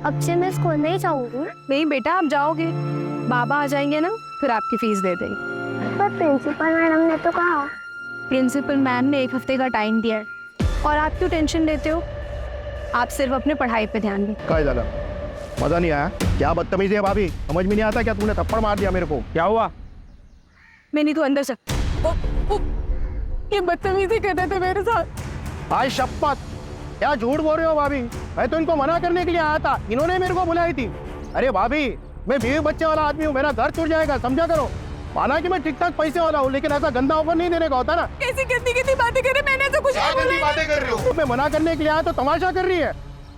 अब से मैं स्कूल नहीं जाऊंगी। नहीं बेटा, आप जाओगे, बाबा आ जाएंगे ना, फिर आपकी फीस दे देंगे। पर प्रिंसिपल मैडम ने तो कहा। प्रिंसिपल मैम ने 1 हफ्ते का टाइम दिया है, और आप क्यों टेंशन लेते हो? आप सिर्फ अपने पढ़ाई पे ध्यान दें। काय झालं? मजा नहीं आया? क्या बदतमीजी है भाभी, समझ में नहीं आता क्या? तूने थप्पड़ मार दिया मेरे को, क्या हुआ? मैंने तो अंदर से ये बदतमीजी कर रहे थे मेरे साथ। आज शपथ, क्या झूठ बोल रहे हो भाभी? मैं तो इनको मना करने के लिए आया था, इन्होंने मेरे को बुलाई थी। अरे भाभी, मैं बीवी बच्चे वाला आदमी हूँ, मेरा घर छूट जाएगा, समझा करो। माना कि मैं ठीक ठाक पैसे वाला हूँ, लेकिन ऐसा गंदा ऑफर नहीं देने का होता ना। कैसी गंदी गंदी बातें कर रहे, मैंने तो कुछ नहीं बोला। बातें कर रहे हो? मैं मना करने के लिए आया तो तमाशा कर रही है।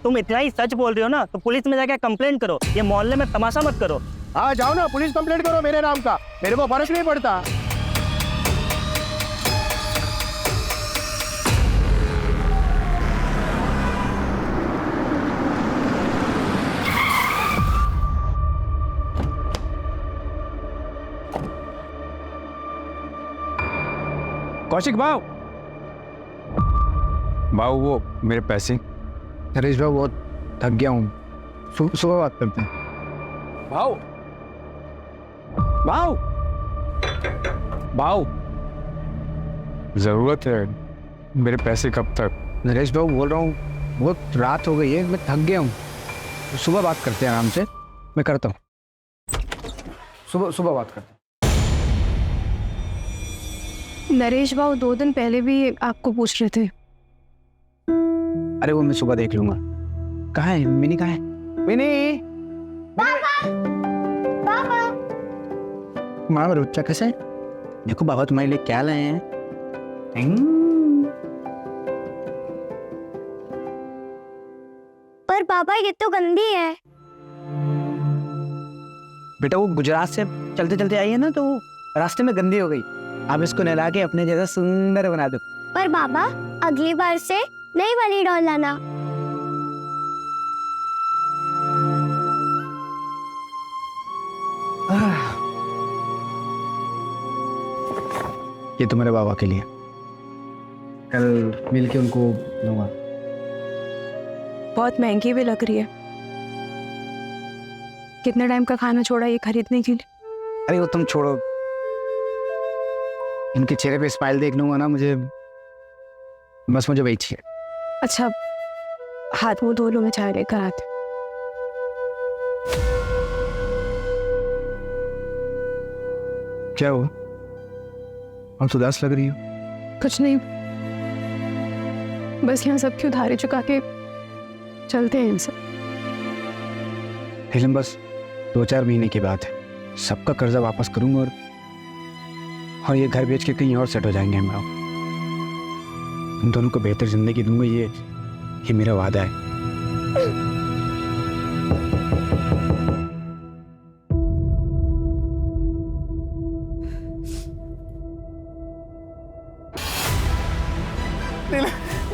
तुम इतना ही सच बोल रहे हो ना, तो पुलिस में जाके कंप्लेंट करो। ये मोहल्ले में तमाशा मत करो। हाँ जाओ ना, पुलिस कंप्लेंट करो मेरे नाम का, मेरे को फर्क नहीं पड़ता। कौशिक भाव, भाव वो मेरे पैसे। नरेश भाई बहुत थक गया हूँ, सुबह बात करते हैं। भाव, भाव, भाव, जरूरत है मेरे पैसे कब तक? नरेश भाई बोल रहा हूँ, बहुत रात हो गई है, मैं थक गया हूँ, सुबह बात करते हैं आराम से। मैं करता हूँ, सुबह बात करते हैं। नरेश बाबू 2 दिन पहले भी आपको पूछ रहे थे। अरे वो मैं सुबह देख लूंगा। कहाँ है मिनी? कहाँ है मिनी? माँ रुच्चा कैसे है? देखो बाबा तुम्हारे लिए क्या लाए हैं। पर पापा ये तो गंदी है। बेटा वो गुजरात से चलते चलते आई है ना, तो रास्ते में गंदी हो गई। आप इसको नहला के अपने जैसा सुंदर बना दो। पर बाबा अगली बार से नई वाली डॉल लाना। ये तुम्हारे बाबा के लिए, कल मिल के उनको दूंगा। बहुत महंगी भी लग रही है। कितने टाइम का खाना छोड़ा ये खरीदने के लिए? अरे वो तुम छोड़ो, इनके चेहरे पे स्माइल देख लूंगा ना, मुझे वही चाहिए। अच्छा, हाथ मुंह धो लो, मैं चाय लेकर आती। क्या हुआ? आप तो उदास लग रही हो। कुछ नहीं, बस यहाँ सबकी उधारी चुका के चलते हैं इनसे। फिल्म बस 2-4 महीने की बात है, सबका कर्जा वापस करूंगा और ये घर बेच के कहीं और सेट हो जाएंगे हम लोग। तुम दोनों को बेहतर जिंदगी दूंगा, ये मेरा वादा है।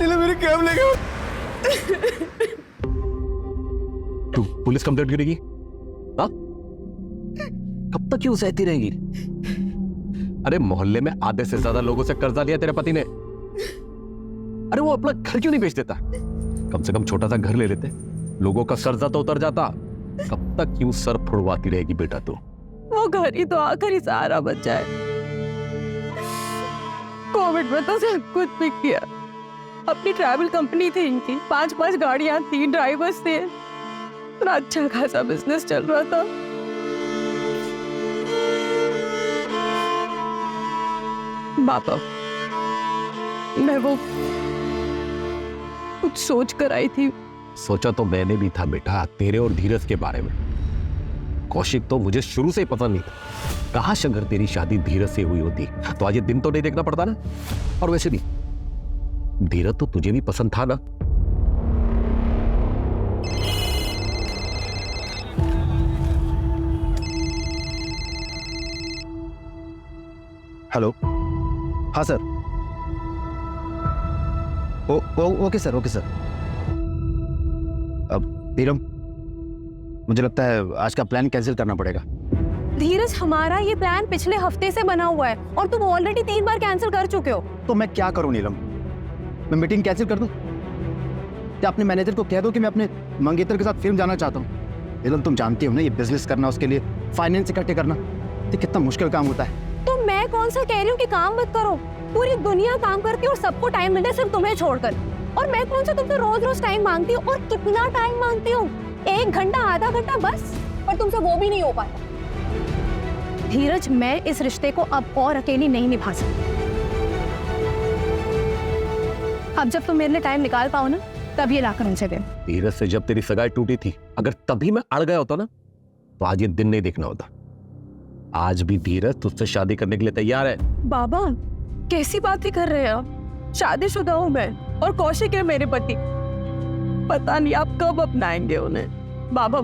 नीला मेरी कैब ले गया। तू पुलिस कंप्लेंट करेगी? हाँ, कब तक क्यों सहती रहेगी? अरे मोहल्ले में आधे से ज्यादा लोगों से कर्जा लिया तेरे पति ने। अरे वो अपना घर क्यों नहीं बेच देता? कम से कम छोटा सा घर ले लेते, लोगों का कर्जा तो उतर जाता। कब तक क्यों सर फुड़वाती रहेगी बेटा तू? वो घर ही तो आखिरी सहारा बच जाए। कोविड में तो सब कुछ बिक गया। अपनी ट्रैवल कंपनी थी इनकी, 5 गाड़ियां थी, ड्राइवर्स थे, इतना अच्छा खासा बिजनेस चल रहा था। बाबा, मैं वो कुछ सोच कर आई थी। सोचा तो मैंने भी था बेटा, तेरे और धीरज के बारे में। कौशिक तो मुझे शुरू से ही पसंद नहीं था। काश अगर तेरी शादी धीरज से हुई होती तो आज ये दिन तो नहीं देखना पड़ता ना। और वैसे भी धीरज तो तुझे भी पसंद था ना। हेलो, हाँ sir. Okay sir, okay sir. अब नीलम, मुझे लगता है आज का प्लान कैंसिल करना पड़ेगा। धीरज, हमारा ये प्लान पिछले हफ्ते से बना हुआ है और तुम ऑलरेडी 3 बार कैंसिल कर चुके हो। तो मैं क्या करूं नीलम? मैं मीटिंग कैंसिल कर दूं? या अपने मैनेजर को कह दो कि मैं अपने मंगेतर के साथ फिल्म जाना चाहता हूँ। नीलम तुम जानती हो ना, ये बिजनेस करना, उसके लिए फाइनेंस इकट्ठे करना, ये कितना मुश्किल काम होता है। तो मैं कौन सा कह रही हूँ कि काम मत करो, पूरी दुनिया काम करती है और सबको टाइम मिलता है सिर्फ तुम्हें छोड़कर। और मैं कौन सा तुमसे रोज रोज टाइम मांगती हूँ, और कितना टाइम मांगती हूँ? 1 घंटा, आधा घंटा बस, पर तुमसे वो भी नहीं हो पाता। धीरज, मैं इस रिश्ते को अब और अकेली नहीं निभा सकती। अब जब तुम मेरे लिए टाइम निकाल पाओ ना, तब ये लाकर उनसे दे। धीरज से जब तेरी सगाई टूटी थी, अगर तभी मैं अड़ गया होता ना, तो आज ये दिन नहीं देखना होता। आज भी धीरज तुझसे शादी करने के लिए तैयार है। बाबा, कैसी बातें कर रहे हैं आप? शादीशुदा हूँ मैं, और कौशिक है मेरे पति। पता नहीं आप कब अपनाएंगे उन्हें। बाबा,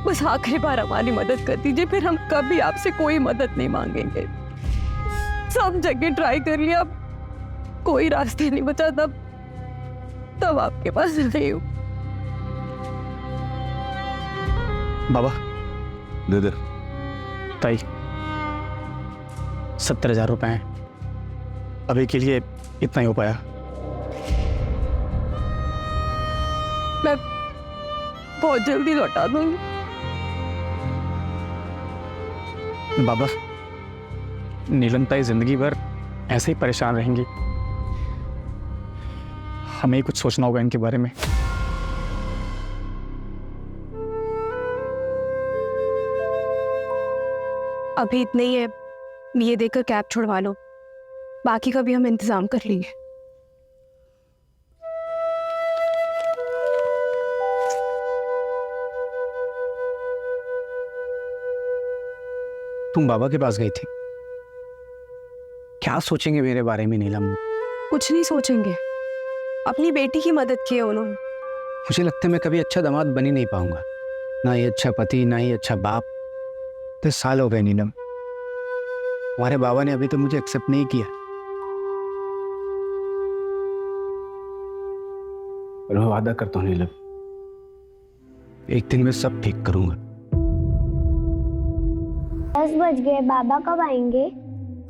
बस आखिरी बार हमारी मदद कर दीजिए, फिर हम कभी आपसे कोई मदद नहीं मांगेंगे। सब जगह ट्राई कर लिया, अब कोई रास्ते नहीं बचा, तब आपके पास नहीं हूँ। बाबा दे दे। ताई 70,000 रुपए हैं, अभी के लिए इतना ही हो पाया। मैं बहुत जल्दी लौटा दूंगी। बाबा, नीलम ताई जिंदगी भर ऐसे ही परेशान रहेंगी, हमें ही कुछ सोचना होगा इनके बारे में। अभी इतने ही है, ये देकर कैब छुड़वा लो, बाकी का भी हम इंतजाम कर लेंगे। तुम बाबा के पास गई थी, क्या सोचेंगे मेरे बारे में नीलम? कुछ नहीं सोचेंगे, अपनी बेटी की मदद की है उन्होंने। मुझे लगता है मैं कभी अच्छा दामाद बन ही नहीं पाऊंगा, ना ही अच्छा पति, ना ही अच्छा बाप। 10 साल हो गए नीलम, हमारे बाबा ने अभी तो मुझे एक्सेप्ट नहीं किया। पर मैं वादा करता हूँ नीलम, एक दिन मैं सब ठीक करूंगा। 10 बज गए, बाबा कब आएंगे?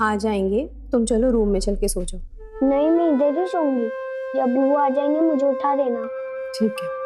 आ जाएंगे, तुम चलो रूम में चल के सो जाओ। नहीं, मैं इधर ही सोऊंगी, जब वो आ जाएंगे मुझे उठा देना। ठीक है।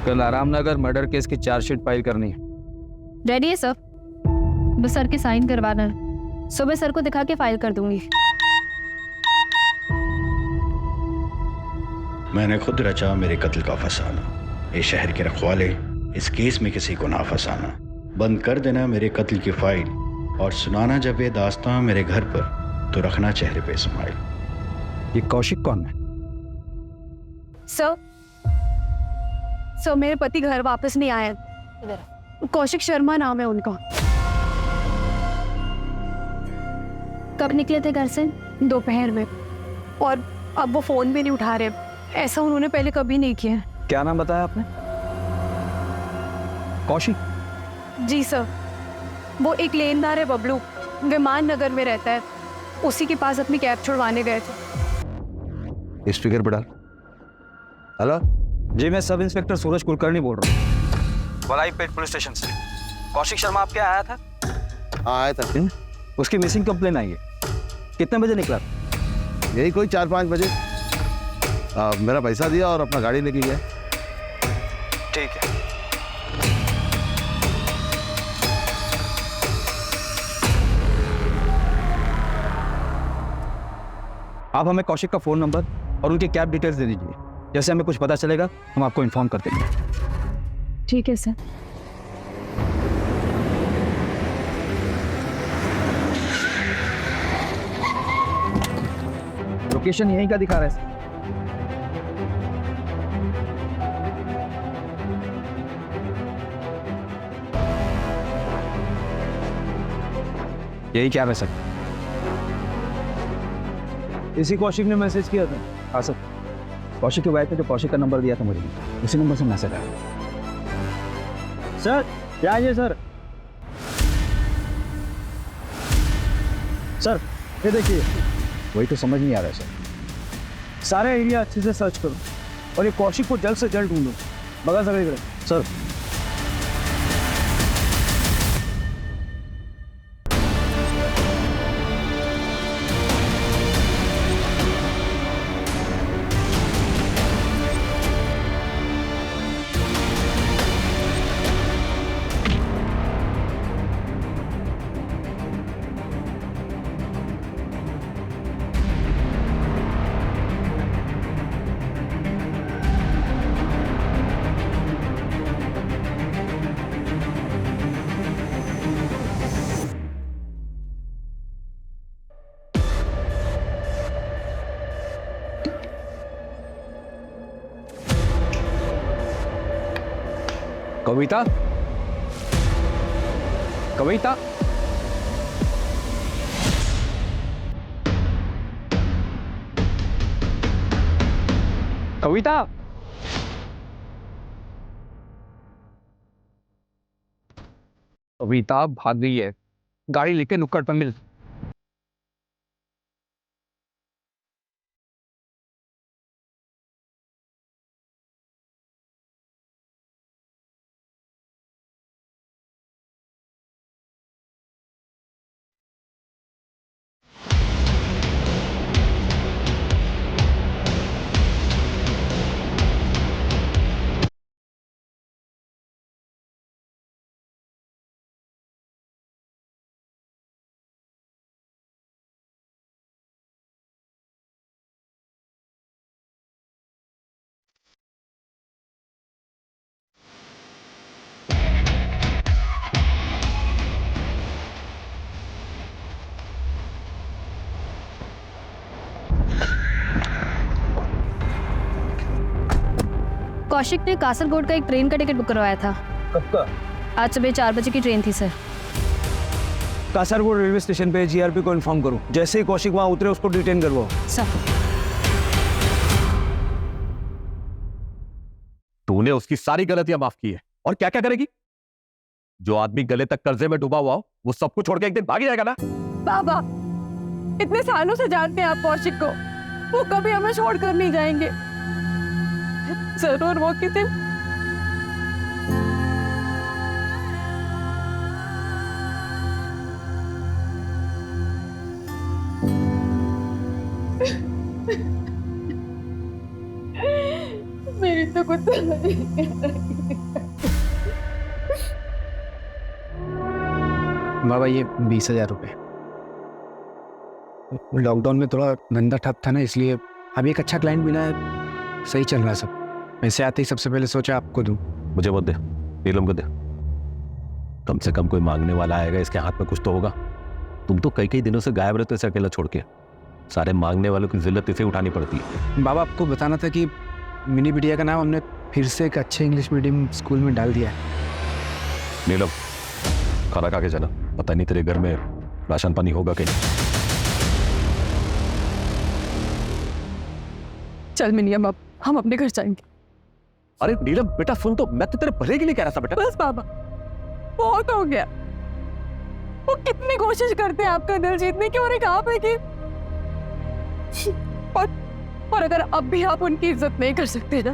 कल आरामनगर मर्डर केस की चार्जशीट फाइल करनी है। रेडी है सर, बस सर के साइन करवाना है, सुबह सर को दिखा के फाइल कर दूंगी। मैंने खुद रचा मेरे कत्ल का फसाना, ये शहर के रखवाले इस केस में किसी को ना फंसाना। बंद कर देना मेरे कत्ल की फाइल, और सुनाना जब ये दास्तां मेरे घर पर, तो रखना चेहरे पे स्माइल। ये कौशिक कौन है? सर, मेरे पति घर वापस नहीं आए। कौशिक शर्मा नाम है उनका। कब निकले थे घर से? दोपहर में, और अब वो फोन भी नहीं उठा रहे। ऐसा उन्होंने पहले कभी नहीं किया। क्या नाम बताया आपने? कौशिक? जी सर, वो एक लेनदार है बबलू, विमान नगर में रहता है, उसी के पास अपनी कैब छुड़वाने गए थे। स्पीकर पे डाल। हेलो जी, मैं सब इंस्पेक्टर सूरज कुलकर्णी बोल रहा हूँ, वलाईपेट पुलिस स्टेशन से। कौशिक शर्मा आपके यहाँ आया था? आया था। उसकी मिसिंग कंप्लेन आई है। कितने बजे निकला? यही कोई 4-5 बजे। मेरा पैसा दिया और अपना गाड़ी लेके गया। ठीक है। आप हमें कौशिक का फ़ोन नंबर और उनकी कैब डिटेल्स दे दीजिए। जैसे हमें कुछ पता चलेगा हम आपको इन्फॉर्म कर देंगे। ठीक है सर। लोकेशन यहीं का दिखा रहा है। यही क्या है सर? इसी कौशिक ने मैसेज किया था। हाँ सर, कौशिक की वाइफ ने जो कौशिक का नंबर दिया था मुझे, उसी नंबर से मैसेज आया। सर क्या है सर? सर ये देखिए, वही तो समझ नहीं आ रहा है सर। सारे एरिया अच्छे से सर्च करो और ये कौशिक को जल्द से जल्द ढूंढो। बगा सर सर। कविता, कविता, कविता। कविता भाग गई है। गाड़ी लेके नुक्कड़ पर मिल। कौशिक ने कासरगोड का एक ट्रेन का टिकट बुक करवाया था। कब का? आज सुबह 4 बजे की ट्रेन थी सर। कासरगोड रेलवे स्टेशन पे जीआरपी को इन्फॉर्म करो। जैसे ही कौशिक वहां उतरे उसको डिटेन करवाओ। सर। तूने उसकी सारी गलतियां माफ की है और क्या क्या करेगी? जो आदमी गले तक कर्जे में डूबा हुआ हो वो सब कुछ छोड़ के एक दिन भाग जाएगा ना। बाबा, इतने सालों से जानते हैं आप कौशिक को, वो कभी हमें छोड़कर नहीं जाएंगे। जरूर वो किसी मेरी तो कुछ बाबा ये 20,000 रुपए। लॉकडाउन में थोड़ा धंधा ठप था ना, इसलिए अभी एक अच्छा क्लाइंट मिला है, सही चल रहा है सब। वैसे आते ही सबसे पहले सोचा आपको दूं। मुझे मत दे, नीलम को दे। कम से कम कोई मांगने वाला आएगा, इसके हाथ में कुछ तो होगा। तुम तो कई दिनों से गायब रहते से अकेला छोड़ के। सारे मांगने वालों की जिल्लत इसे उठानी पड़ती है। बाबा आपको बताना था कि मिनी बिटिया का नाम हमने फिर से एक अच्छे इंग्लिश मीडियम स्कूल में डाल दिया है। नीलम, खाना खा के जाना। पता नहीं तेरे घर में राशन पानी होगा कि नहीं। चल मिनियम, अब हम अपने घर जाएंगे। अरे नीलम बेटा सुन, तो मैं तो तेरे भले के लिए कह रहा था बेटा। बस बाबा, बहुत हो गया। वो कितनी कोशिश करते हैं आपका दिल जीतने की, और एक आप है कि और अगर अब भी आप उनकी इज्जत नहीं कर सकते ना,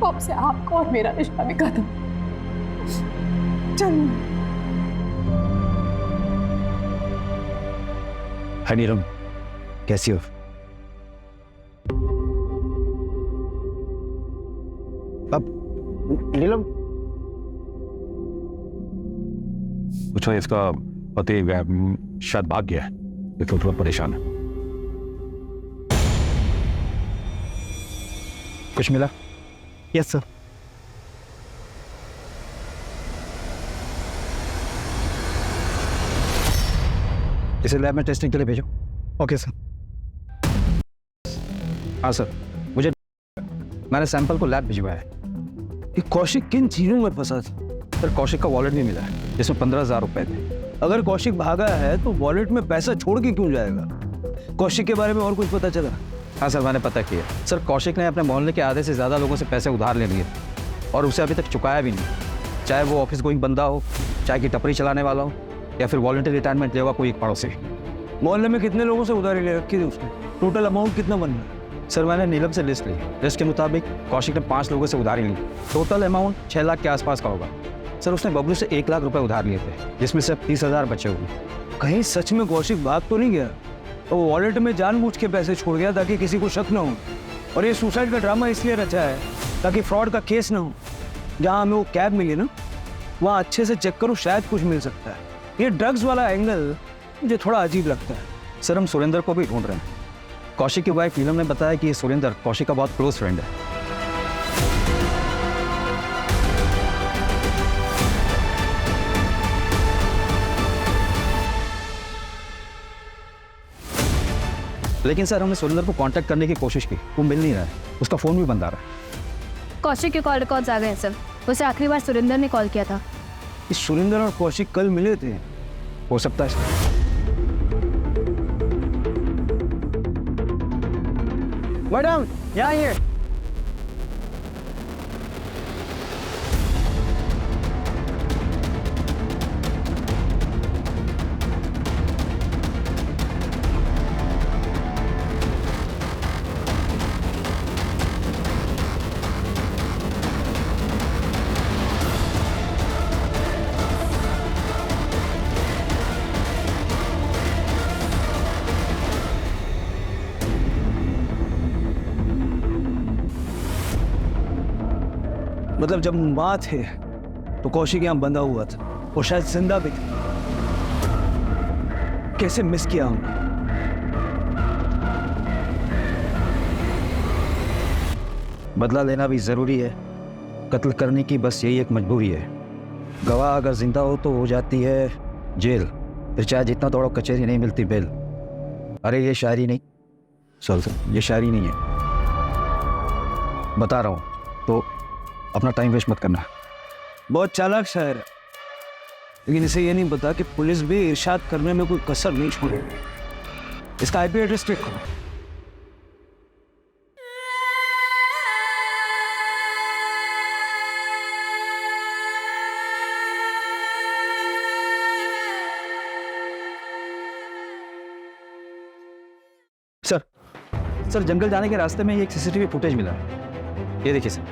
तो अब से आपका और मेरा रिश्ता भी खत्म। चल हाय नीलम, कैसी हो? अब नीलम पूछो, इसका पति शायद भाग गया है, लेकिन थोड़ा परेशान है। कुछ मिला? Yes sir. इसे लैब में टेस्टिंग के लिए भेजो। Okay sir. हाँ सर, मुझे मैंने सैंपल को लैब भिजवाया है। ये कौशिक किन चीजों में फंसा था? सर कौशिक का वॉलेट भी मिला है जिसमें 15,000 रुपए थे। अगर कौशिक भागा है तो वॉलेट में पैसा छोड़ के क्यों जाएगा? कौशिक के बारे में और कुछ पता चला? हाँ सर, मैंने पता किया। सर कौशिक ने अपने मोहल्ले के आधे से ज़्यादा लोगों से पैसे उधार ले लिए और उसे अभी तक चुकाया भी नहीं, चाहे वो ऑफिस गोइंग बंदा हो, चाहे कि टपरी चलाने वाला हो, या फिर वॉलंटरी रिटायरमेंट ले हुआ कोई एक पड़ोसी। मोहल्ले में कितने लोगों से उधारी ले रखी थी उसने? टोटल अमाउंट कितना बन रहा है? सर मैंने नीलम से लिस्ट ली। लिस्ट के मुताबिक कौशिक ने 5 लोगों से उधारी ली। टोटल अमाउंट 6 लाख के आसपास का होगा। सर उसने बबलू से 1 लाख रुपए उधार लिए थे, जिसमें से अब 30,000 बचे हुए। कहीं सच में कौशिक भाग तो नहीं गया? तो वो वॉलेट में जानबूझ के पैसे छोड़ गया ताकि किसी को शक ना हो, और ये सुसाइड का ड्रामा इसलिए रचा है ताकि फ्रॉड का केस ना हो। जहाँ हमें वो कैब मिली ना, वहाँ अच्छे से चेक करो, शायद कुछ मिल सकता है। ये ड्रग्स वाला एंगल मुझे थोड़ा अजीब लगता है। सर हम सुरेंद्र को भी ढूंढ रहे हैं। कौशिक की वाइफ नीलम ने बताया कि ये सुरेंद्र कौशिक का बहुत क्लोज फ्रेंड है। लेकिन सर हमने सुरेंद्र को कांटेक्ट करने की कोशिश की, वो मिल नहीं रहा है, उसका फ़ोन भी बंद आ रहा है। कौशिक के कॉल रिकॉर्ड्स आ गए हैं सर। उसे आखिरी बार सुरेंद्र ने कॉल किया था। इस सुरेंद्र और कौशिक कल मिले थे। हो सकता है सर। मैडम यहाँ आइए। मतलब जब माँ थे तो कौशिक यहाँ बंधा हुआ था और शायद जिंदा भी था। कैसे मिस किया हमने। बदला लेना भी ज़रूरी है, कत्ल करने की बस यही एक मजबूरी है। गवाह अगर जिंदा हो तो हो जाती है जेल, फिर चाहे जितना दौड़ो कचहरी नहीं मिलती बेल। अरे ये शायरी नहीं, सर ये शायरी नहीं है, बता रहा हूँ, तो अपना टाइम वेस्ट मत करना। बहुत चालाक शायर है, लेकिन इसे ये नहीं पता कि पुलिस भी इरशाद करने में कोई कसर नहीं छोड़ेगी। इसका आईपी एड्रेस चेक करो। सर जंगल जाने के रास्ते में ये एक सीसीटीवी फुटेज मिला है। ये देखिए सर,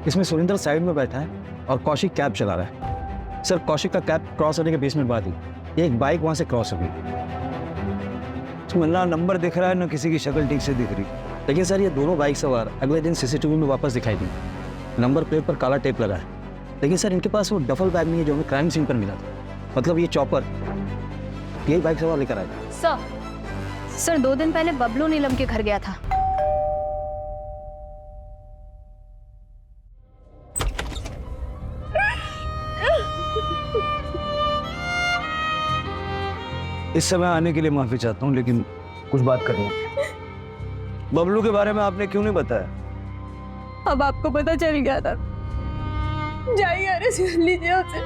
इसमें सुरेंद्र साइड में बैठा है और कौशिक कैब चला रहा है। सर कौशिक का कैब क्रॉस होने के 20 मिनट बाद ही एक बाइक वहां से क्रॉस हो गई। इसमें ना नंबर दिख रहा है ना किसी की शक्ल ठीक से दिख रही। लेकिन सर ये दोनों बाइक सवार अगले दिन सीसीटीवी में वापस दिखाई दी। नंबर प्लेट पर काला टेप लगा है, लेकिन सर इनके पास वो डफल बैग नहीं है जो हमें क्राइम सीन पर मिला था। मतलब ये चॉपर यही बाइक सवार लेकर आया। सर 2 दिन पहले बबलू नीलम के घर गया था। इस समय आने के लिए माफी चाहता हूँ, लेकिन कुछ बात करनी है। बबलू के बारे में आपने क्यों नहीं बताया? अब आपको पता चल गया था। जाइए अरेस्ट कर लीजिए उसे,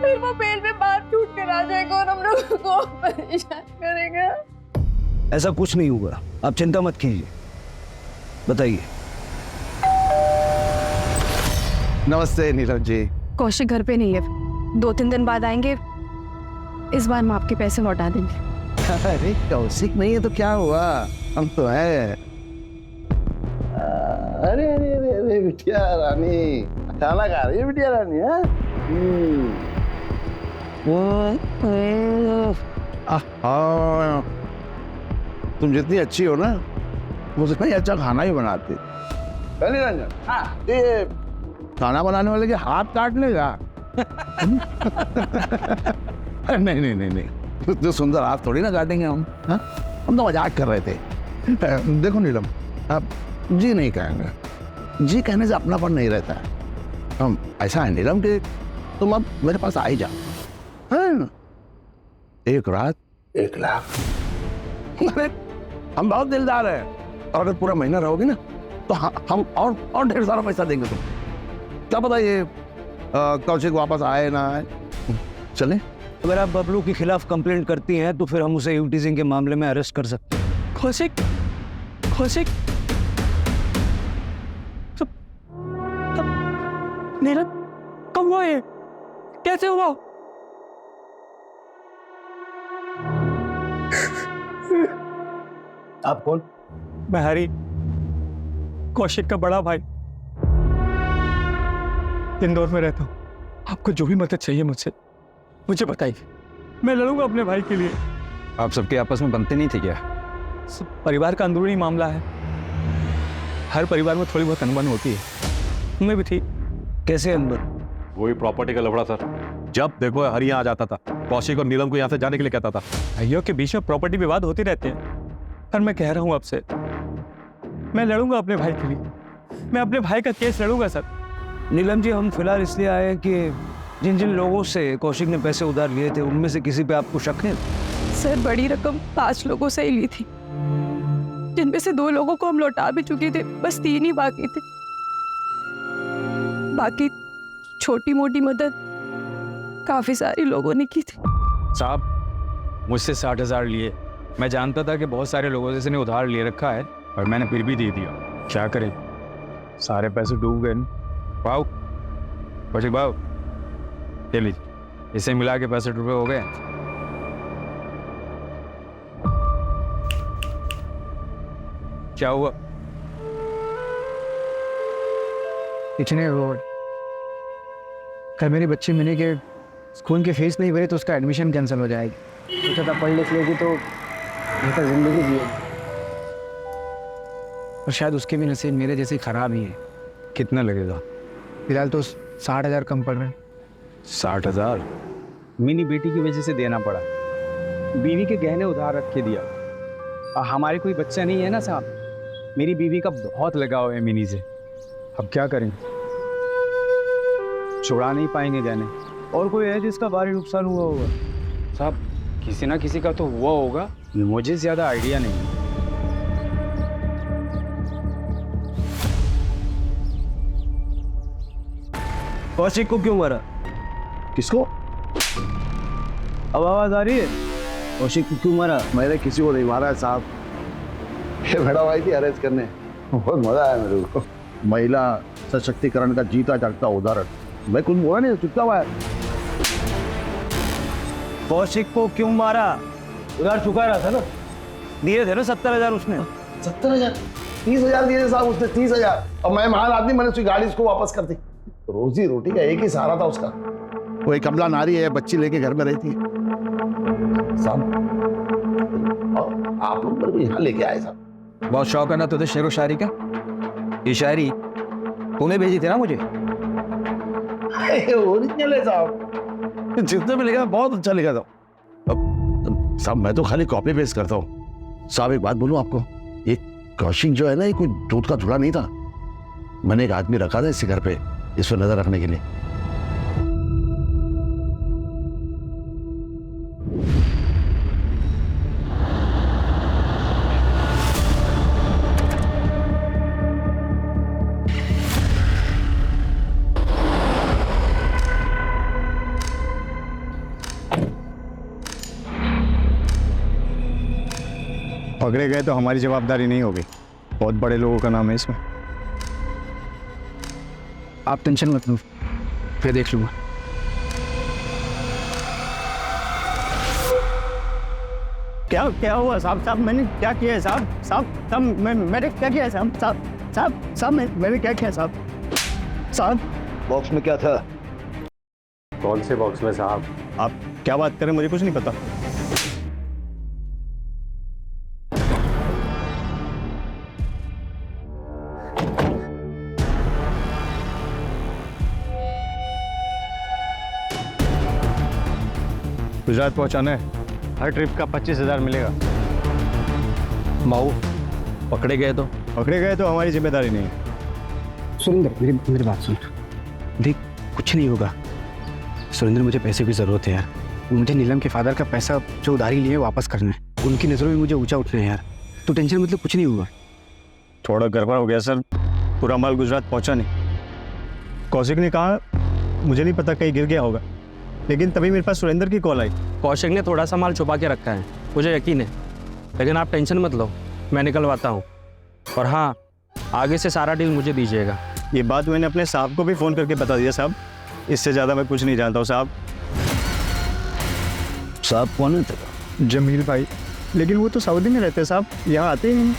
फिर वो पेड़ पे बाहर छूट कर आ जाएगा और हम लोगों को परेशान करेगा। ऐसा कुछ नहीं होगा, आप चिंता मत कीजिए। बताइए। नमस्ते नीरज जी। कौशिक घर पे नहीं है, 2-3 दिन बाद आएंगे। इस बार हम आपके पैसे लौटा देंगे। अरे कौशिक नहीं है तो क्या हुआ, हम तो हैं। अरे अरे अरे अरे बिटिया रानी, खाना खा रही है बिटिया रानी? है तुम जितनी अच्छी हो ना, उतना ही अच्छा खाना ही बनाती। ये खाना बनाने वाले के हाथ काट लेगा? नहीं नहीं नहीं नहीं, जो सुंदर हाथ थोड़ी ना काटेंगे हम। हाँ, हम तो मजाक कर रहे थे। देखो नीलम, अब जी नहीं कहेंगे। जी कहने से अपनापन नहीं रहता है। हम ऐसा है नीलम कि तुम अब मेरे पास आ ही जाओ। हाँ? 1 रात 1 लाख। अरे हम बहुत दिलदार हैं, और अगर पूरा महीना रहोगे ना तो हम और ढेर सारा पैसा देंगे तुम। क्या पता ये कौशिक वापस आए ना आए। चले? अगर आप बबलू के खिलाफ कंप्लेंट करती हैं तो फिर हम उसे यूटीजिंग के मामले में अरेस्ट कर सकते हैं। कौशिक, कौशिक, नीलम कब हुआ ये? कैसे हुआ? आप कौन? मैं हरी, कौशिक का बड़ा भाई, इंदौर में रहता हूँ। आपको जो भी मदद चाहिए मुझसे मुझे बताइए, मैं लड़ूंगा अपने भाई के लिए। आप सबके आपस में बनते नहीं थे क्या? सब परिवार का अंदरूनी मामला है, हर परिवार में थोड़ी बहुत अनबन होती है, उनमें भी थी। कैसे अंदर? वही प्रॉपर्टी का लफड़ा सर। जब देखो हरी यहाँ आ जाता था, कौशिक और नीलम को यहाँ से जाने के लिए कहता था। भाइयों के बीच में प्रॉपर्टी विवाद होते रहते हैं, पर मैं कह रहा हूँ आपसे, मैं लड़ूंगा अपने भाई के लिए, मैं अपने भाई का केस लड़ूंगा सर। नीलम जी, हम फिलहाल इसलिए आए हैं कि जिन जिन लोगों से कौशिक ने पैसे उधार लिए थे उनमें से किसी पे आपको शक है? सर बड़ी रकम 5 लोगों से ही ली थी, जिनमें से 2 लोगों को हम लौटा भी चुके थे, बस 3 ही बाकी थे। बाकी छोटी मोटी मदद काफी सारी लोगों ने की थी। साहब मुझसे 60,000 लिए। मैं जानता था कि बहुत सारे लोगों से इसने उधार ले रखा है, और मैंने फिर भी दे दिया। क्या करें, सारे पैसे डूब गए। भाव कौशिक भाव, ले लीजिए, इसे मिला के 65 रुपये हो गए। क्या हुआ? इतने रोड कल मेरी बच्ची मिनी के स्कूल की फीस नहीं भरी तो उसका एडमिशन कैंसिल हो जाएगी। सोचा था पढ़ लिख लेगी तो बेहतर जिंदगी जिएगी, और शायद उसके भी नसीब मेरे जैसे खराब ही है। कितना लगेगा? फिलहाल तो 60,000 कम पड़ रहे हैं। 60,000 मिनी बेटी की वजह से देना पड़ा, बीवी के गहने उधार रख के दिया। और हमारे कोई बच्चा नहीं है ना साहब, मेरी बीवी का बहुत लगाव है मिनी से। अब क्या करें, छुड़ा नहीं पाएंगे गहने। और कोई है जिसका भारी नुकसान हुआ होगा? साहब किसी ना किसी का तो हुआ होगा, मुझे ज्यादा आइडिया नहीं है। कौशिक को क्यों मारा? किसको? अब आवाज आ रही है? कौशिक को क्यों मारा? मैंने किसी को नहीं मारा है साहब, ये मैडम आई थी अरेस्ट करने, बहुत मजा आया मेरे को। महिला सशक्तिकरण का जीता जागता उदाहरण। मैं कुछ बोला नहीं, चुपचाप आया। कौशिक को क्यों मारा? उधार चुका रहा था ना, दिए थे ना 70,000 उसने। 70,000? 30,000 दिए थे साहब उसने, 30,000। और मैं महान आदमी, मैंने उसकी गाड़ी उसको वापस कर दी। रोजी रोटी का एक ही सहारा था उसका, वो एक कमला नारी है, बच्ची लेके घर में रहती है साहब। आप लोग मेरे को यहाँ लेके आए साहब। बहुत शौक है ना तुझे शेरो शायरी का? ये शायरी तूने भेजी थी ना मुझे? ओरिजिनल है साहब, जितने भी लिखा बहुत अच्छा लिखा था। अब साहब मैं तो खाली कॉपी पेस्ट करता हूँ। साहब एक बात बोलूं आपको, ये कौशिक जो है ना, ये कोई दूध का धुला नहीं था। मैंने एक आदमी रखा था इसके घर पे, इस पर नजर रखने के लिए। पकड़े गए तो हमारी जवाबदारी नहीं होगी, बहुत बड़े लोगों का नाम है इसमें। आप टेंशन मत लो, फिर देख लूंगा। क्या क्या हुआ साहब? साहब मैंने क्या किया है साहब? साहब मैंने क्या किया है साहब? साहब मैंने क्या किया साहब? साहब बॉक्स में क्या था? कौन से बॉक्स में साहब? आप क्या बात करें, मुझे कुछ नहीं पता। गुजरात पहुंचाना है, हर ट्रिप का 25,000 मिलेगा। माऊ पकड़े गए तो? पकड़े गए तो हमारी जिम्मेदारी नहीं है। सुरेंद्र मेरी बात सुन। देख कुछ नहीं होगा सुरेंद्र, मुझे पैसे की ज़रूरत है यार। मुझे नीलम के फादर का पैसा जो उधारी लिए वापस करना है। उनकी नज़रों में मुझे ऊंचा उठना है यार। तो टेंशन मतलब कुछ नहीं होगा। थोड़ा गड़बड़ हो गया सर, पूरा माल गुजरात पहुंचा नहीं। कौशिक ने कहा मुझे नहीं पता कहीं गिर गया होगा, लेकिन तभी मेरे पास सुरेंद्र की कॉल आई। कौशिक ने थोड़ा सा माल छुपा के रखा है, मुझे यकीन है, लेकिन आप टेंशन मत लो, मैं निकलवाता हूँ। और हाँ, आगे से सारा डील मुझे दीजिएगा। ये बात मैंने अपने साहब को भी फ़ोन करके बता दिया साहब, इससे ज़्यादा मैं कुछ नहीं जानता हूँ साहब। साहब कौन है तेरा? जमील भाई, लेकिन वो तो सऊदी में रहते हैं साहब, यहाँ आते ही नहीं।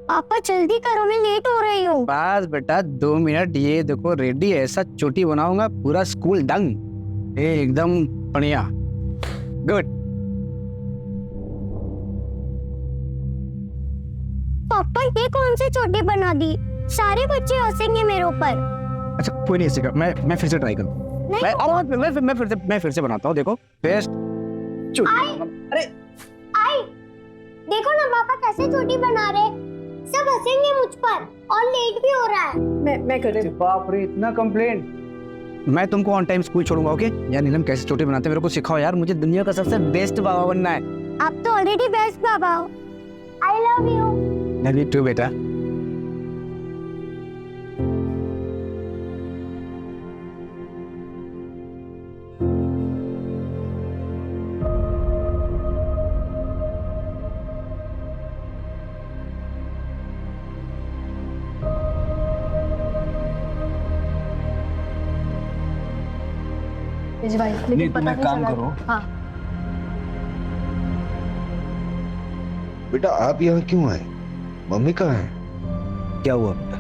पापा जल्दी करो, मैं लेट हो रही हूँ। बस बेटा 2 मिनट, ये देखो रेडी, ऐसा चोटी बनाऊंगा पूरा स्कूल दंग, एकदम बढ़िया, गुड। पापा ये कौन सी चोटी बना दी? सारे बच्चे हंसेंगे मेरे ऊपर। अच्छा कोई नहीं हंसेगा, मैं फिर से ट्राई करूँ। मैं फिर से बनाता हूँ, देखो बेस्ट। आई देखो ना पापा कैसे चोटी बना रहे, सब हंसेंगे मुझ पर और लेट भी हो रहा है। मैं कर रही हूँ। बाप रे, इतना कंप्लेंट। मैं तुमको ऑन टाइम स्कूल छोड़ूंगा, ओके? यार नीलम कैसे चोटी बनाते हैं मेरे को सिखाओ यार, मुझे दुनिया का सबसे बेस्ट बाबा बनना है। आप तो ऑलरेडी बेस्ट बाबा हो। I love you. Love you too बेटा। भाई लेकिन पता नहीं काम करो। हाँ बेटा आप यहाँ क्यों आए? मम्मी कहाँ है? क्या हुआ बेटा?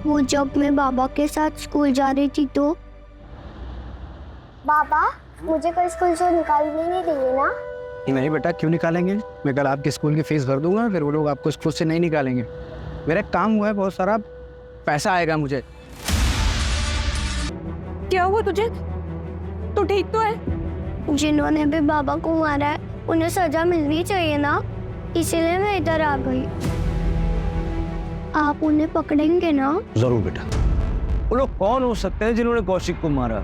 वो जब मैं बाबा के साथ स्कूल जा रही थी तो बाबा मुझे कल स्कूल से निकालने नहीं देंगे ना? नहीं बेटा, क्यों निकालेंगे? मैं कल आपके स्कूल की फीस भर दूंगा, फिर वो लोग आपको स्कूल से नहीं निकालेंगे। मेरा काम हुआ है, बहुत सारा पैसा आएगा मुझे। क्या हुआ तुझे? तू ठीक तो है? जिन्होंने भी बाबा को मारा है उन्हें सजा मिलनी चाहिए ना, इसीलिए मैं इधर आ गई। आप उन्हें पकड़ेंगे ना? जरूर बेटा। वो लोग कौन हो सकते हैं जिन्होंने कौशिक को मारा?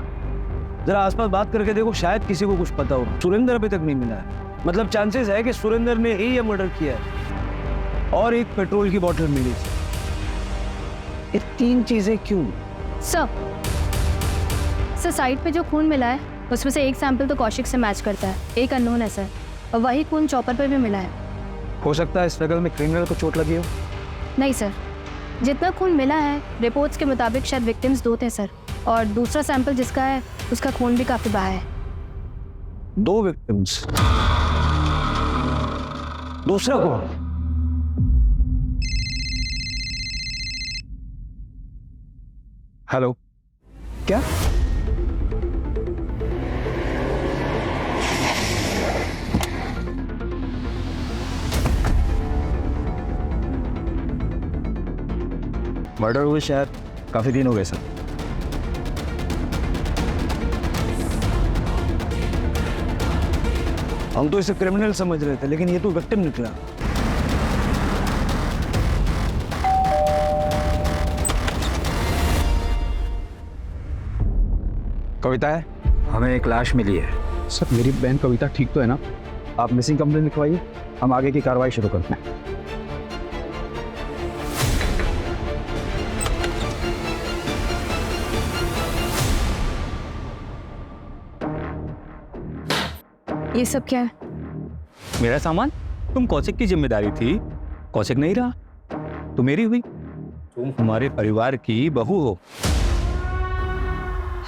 जरा आसपास बात करके देखो, शायद किसी को कुछ पता हो। सुरेंद्र अभी तक नहीं मिला है, मतलब चांसेस है कि सुरेंद्र ने ही ये मर्डर किया है। और एक पेट्रोल की बोतल मिली। ये 3 चीजें क्यों? सर साइट पे जो खून मिला है उसमें से एक सैंपल तो कौशिक से मैच करता है, एक अननोन है सर, और वही खून चॉपर पे भी मिला है। हो सकता है स्ट्रगल में क्रिमिनल को चोट लगी हो। नहीं सर, जितना खून मिला है रिपोर्ट्स के मुताबिक शायद विक्टिम्स 2 थे सर, और दूसरा सैंपल जिसका है उसका खून भी काफी बहा है। 2 विक्टिम्स, दूसरा कौन? हेलो, क्या? मर्डर हुए शायद काफ़ी दिन हो गए सर। हम तो इसे क्रिमिनल समझ रहे थे, लेकिन ये तो विक्टिम निकला। कविता है? हमें एक लाश मिली है सर। मेरी बहन कविता ठीक तो है ना? आप मिसिंग कंप्लेंट लिखवाइए, हम आगे की कार्रवाई शुरू करते हैं। ये सब क्या है? मेरा सामान? तुम कौशिक की जिम्मेदारी थी, कौशिक नहीं रहा तो मेरी हुई। तुम हमारे परिवार की बहू हो।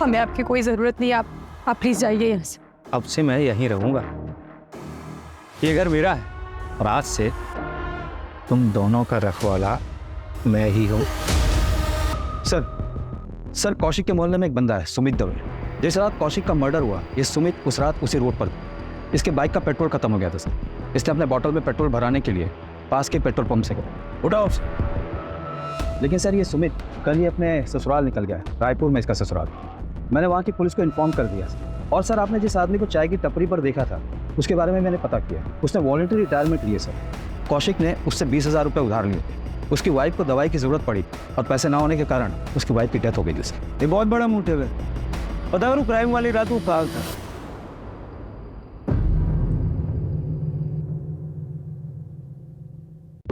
हमें आपकी कोई जरूरत नहीं, आप प्लीज जाइए यहाँ से। अब से मैं यहीं रहूंगा, ये घर मेरा है, और आज से तुम दोनों का रखवाला मैं ही हूँ। सर कौशिक के मोहल्ले में एक बंदा है सुमित दवे। जिस रात कौशिक का मर्डर हुआ, ये सुमित उस रात उसी रोड पर था। इसके बाइक का पेट्रोल खत्म हो गया था सर। इसने अपने बॉटल में पेट्रोल भराने के लिए पास के पेट्रोल पंप से गया। उठाओ। लेकिन सर ये सुमित कल ही अपने ससुराल निकल गया है, रायपुर में इसका ससुराल। मैंने वहाँ की पुलिस को इन्फॉर्म कर दिया। और सर आपने जिस आदमी को चाय की टपरी पर देखा था, उसके बारे में मैंने पता किया। उसने वॉलंटरी रिटायरमेंट लिए सर। कौशिक ने उससे 20,000 रुपये उधार लिए थे। उसकी वाइफ को दवाई की जरूरत पड़ी और पैसे ना होने के कारण उसकी वाइफ की डेथ हो गई उसकी। ये बहुत बड़ा मोटिव है। पता करो क्राइम वाली रात वो कहाँ था?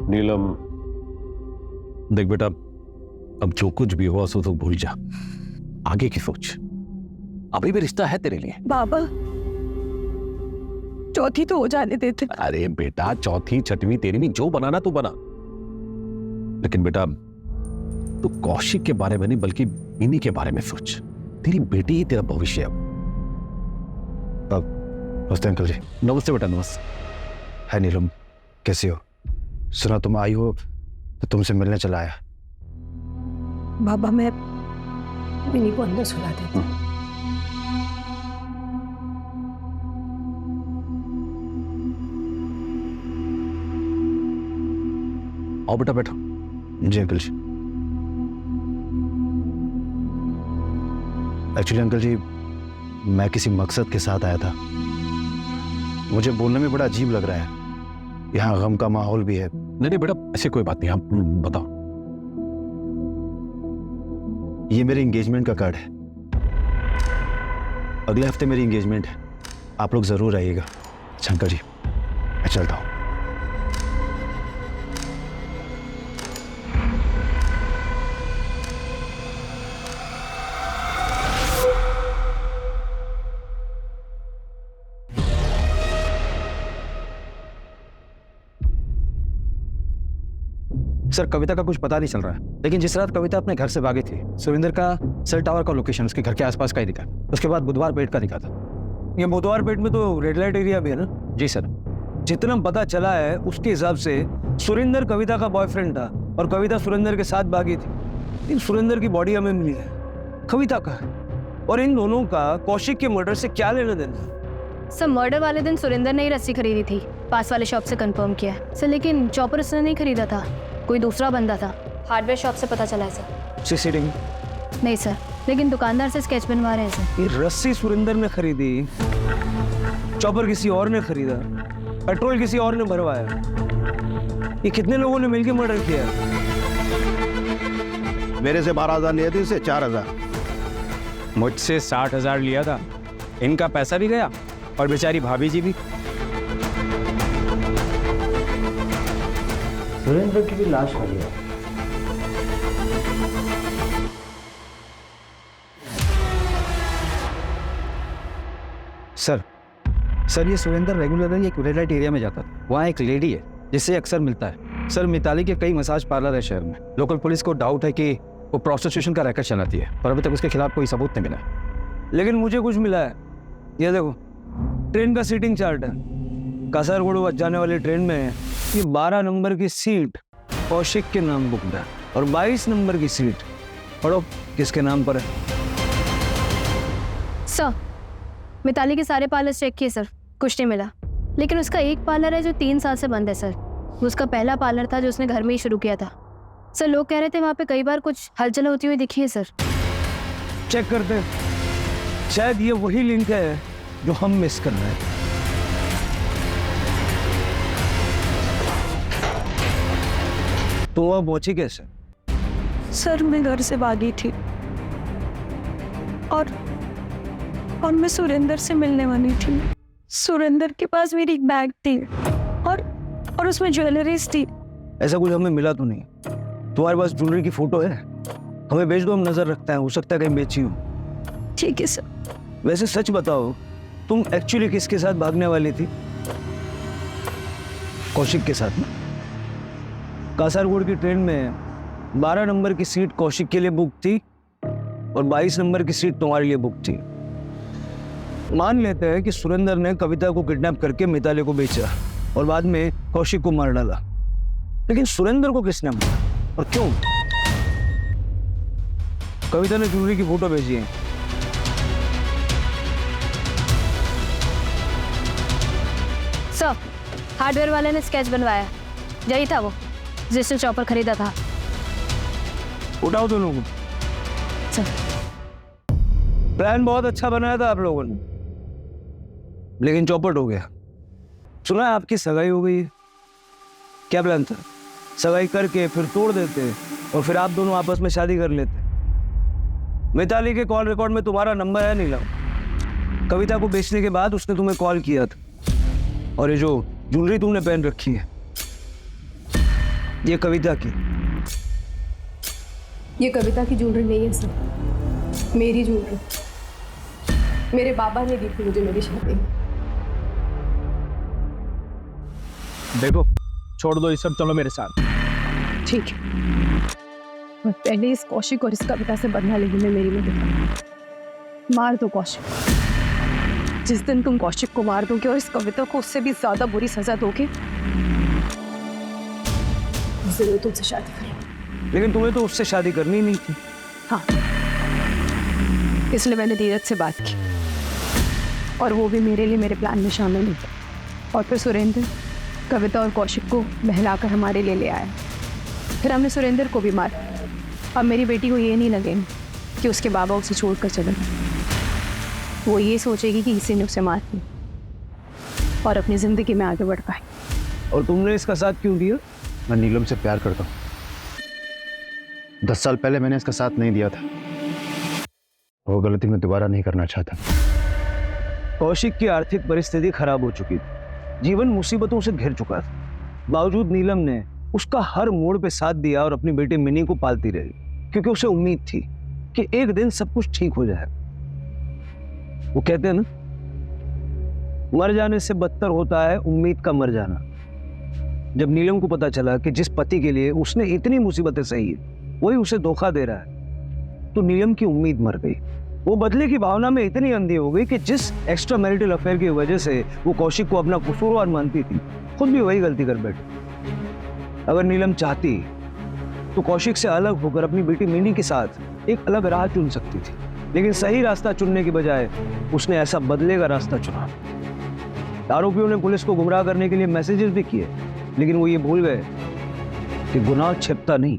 नीलम, देख बेटा, अब जो कुछ भी हुआ सो तो भूल जा, आगे की सोच। अभी भी रिश्ता है तेरे लिए। बाबा, चौथी तो हो जाने देते। अरे बेटा, चौथी छठवीं तेरहवीं जो बनाना तू बना, लेकिन बेटा तू कौशिक के बारे में नहीं बल्कि इन्हीं के बारे में सोच। तेरी बेटी ही तेरा भविष्य है। नमस्ते अंकल जी। नमस्ते बेटा, नमस्ते। है नीलम, कैसी हो? सुना तुम आई हो तो तुमसे मिलने चला आया। बाबा, मैं मिनी को अंदर सुला देती हूँ। आओ बेटा, बैठो। जी अंकल जी। एक्चुअली अंकल जी, मैं किसी मकसद के साथ आया था। मुझे बोलने में बड़ा अजीब लग रहा है, यहाँ गम का माहौल भी है। नहीं नहीं बेटा, ऐसी कोई बात नहीं, आप बताओ। ये मेरे एंगेजमेंट का कार्ड है। अगले हफ्ते मेरी एंगेजमेंट है, आप लोग जरूर आइएगा। अच्छा अंकल जी, मैं चलता हूँ। सर, कविता का कुछ पता नहीं चल रहा है, लेकिन जिस रात कविता अपने घर से भागी थी, सुरेंद्र का सेल टावर का लोकेशन उसके घर के आसपास का ही दिखा। उसके बाद बुधवार पेट का दिखा था। ये बुधवार पेट में तो रेड लाइट एरिया भी है ना? जी सर। जितना पता चला है उसके हिसाब से सुरेंद्र कविता का बॉयफ्रेंड था और कविता सुरेंद्र के साथ भागी थी। लेकिन सुरेंद्र की बॉडी हमें मिली है, कविता का है। और इन दोनों का कौशिक के मर्डर से क्या लेना देना? सर, मर्डर वाले दिन सुरेंद्र ने ही रस्सी खरीदी थी, पास वाले शॉप से कंफर्म किया है सर। लेकिन चॉपर उसने नहीं खरीदा था, कोई दूसरा बंदा था। हार्डवेयर शॉप से पता चला है सर। सीसीटीवी नहीं सर, लेकिन दुकानदार से स्केच बनवा रहे हैं सर। ये रस्सी सुरेंद्र ने खरीदी, चॉपर किसी और ने खरीदा, पेट्रोल किसी और ने भरवाया। ये कितने लोगों ने मिलकर मर्डर किया? मेरे से 12,000 लिए थे, इससे 4,000। मुझसे 60,000 लिया था। इनका पैसा भी गया और बेचारी भाभी जी भी। सुरेंद्र की भी लाश मिली है। सर, ये सुरेंद्र रेगुलरली एक रेड लाइट एरिया में जाता था। वहाँ एक लेडी है जिससे अक्सर मिलता है। सर, मिताली के कई मसाज पार्लर है शहर में। लोकल पुलिस को डाउट है कि वो प्रोस्टिट्यूशन का रैकेट चलाती है, पर अभी तक उसके खिलाफ कोई सबूत नहीं मिला। लेकिन मुझे कुछ मिला है। ये देखो, ट्रेन का सीटिंग चार्ट है। कासरगोड जाने वाली ट्रेन में ये 12 नंबर की सीट कौशिक के नाम बुकड है और 22 नंबर की सीट पढ़ो किसके नाम पर है। सर, मिताली के सारे पार्लर चेक किए सर, कुछ नहीं मिला। लेकिन उसका एक पार्लर है जो 3 साल से बंद है सर। वो उसका पहला पार्लर था जो उसने घर में ही शुरू किया था सर। लोग कह रहे थे वहाँ पे कई बार कुछ हलचल होती हुई दिखी है सर। चेक करते हैं, शायद ये वही लिंक है जो हम मिस कर रहे हैं। तो वह पहुंची कैसे? सर, मैं घर से भागी थी और मैं सुरेंद्र से मिलने वाली थी। सुरेंद्र के पास मेरी एक बैग थी और उसमें ज्वेलरीज थी। ऐसा कुछ हमें मिला तो नहीं। तुम्हारे पास ज्वेलरी की फोटो है? हमें भेज दो, हम नजर रखते हैं, हो सकता है कहीं बेची हो। ठीक है सर। वैसे सच बताओ, तुम एक्चुअली किसके साथ भागने वाली थी? कौशिक के साथ। कासरगोड की ट्रेन में 12 नंबर की सीट कौशिक के लिए बुक थी और 22 नंबर की सीट तुम्हारे लिए बुक थी। मान लेते हैं कि सुरेंद्र ने कविता को किडनैप करके मिताली को बेचा और बाद में कौशिक को मार डाला। लेकिन सुरेंद्र को किसने मारा और क्यों? कविता ने ज्वेलरी की फोटो भेजी है। सर, हार्डवेयर वाले ने स्केच बनवाया, यही था वो जिसने चॉपर खरीदा था। उठाओ दोनों को। सर, प्लान बहुत अच्छा बनाया था आप लोगों ने, लेकिन चौपट हो गया। सुना है आपकी सगाई हो गई है? क्या प्लान था? सगाई करके फिर तोड़ देते और फिर आप दोनों आपस में शादी कर लेते। मिताली के कॉल रिकॉर्ड में तुम्हारा नंबर है नीलम। कविता को बेचने के बाद उसने तुम्हें कॉल किया था। और ये जो ज्वेलरी तुमने पहन रखी है, ये कविता की। ये कविता की ज्वेलरी नहीं है सर, मेरी ज्वेलरी। मेरे बाबा ने दी थी मुझे मेरी शादी। देखो छोड़ दो ये सब, चलो मेरे साथ। ठीक है, मैं पहले इस कौशिक और इस कविता से बदला लेने में मेरी मदद। मार दो कौशिक। जिस दिन तुम कौशिक को मार दोगे और इस कविता को उससे भी ज्यादा बुरी सजा दोगे, जरूर तुमसे शादी करूंगी। लेकिन तुम्हें तो उससे शादी करनी नहीं थी। हाँ, इसलिए मैंने धीरज से बात की और वो भी मेरे लिए मेरे प्लान में शामिल हुई। और फिर सुरेंद्र कविता और कौशिक को बहलाकर हमारे लिए ले आया। फिर हमने सुरेंद्र को भी मारा। अब मेरी बेटी को ये नहीं लगे कि उसके बाबा उसे छोड़कर चले गए। वो ये सोचेगी कि इसी ने उसे मार दिया और अपनी जिंदगी में आगे बढ़ पाए। और तुमने इसका साथ क्यों दिया? मैं नीलम से प्यार करता हूँ। 10 साल पहले मैंने इसका साथ नहीं दिया था। वो गलती मैं दोबारा नहीं करना चाहता। कौशिक की आर्थिक परिस्थिति खराब हो चुकी थी, जीवन मुसीबतों से घिर चुका था। बावजूद नीलम ने उसका हर मोड़ पे साथ दिया और अपनी बेटी मिनी को पालती रही, क्योंकि उसे उम्मीद थी कि एक दिन सब कुछ ठीक हो जाएगा। वो कहते हैं ना, मर जाने से बदतर होता है उम्मीद का मर जाना। जब नीलम को पता चला कि जिस पति के लिए उसने इतनी मुसीबतें सही है वही उसे धोखा दे रहा है, तो नीलम की उम्मीद मर गई। वो बदले की भावना में इतनी अंधी हो गई कि जिस एक्स्ट्रा मैरिटल अफेयर की वजह से वो कौशिक को अपना कसूरवार मानती थी, खुद भी वही गलती कर बैठी। अगर नीलम चाहती तो कौशिक से अलग होकर अपनी बेटी मिनी के साथ एक अलग राह चुन सकती थी, लेकिन सही रास्ता चुनने की बजाय उसने ऐसा बदले का रास्ता चुना। आरोपियों ने पुलिस को गुमराह करने के लिए मैसेजेस भी किए, लेकिन वो ये भूल गए कि गुनाह छिपता नहीं,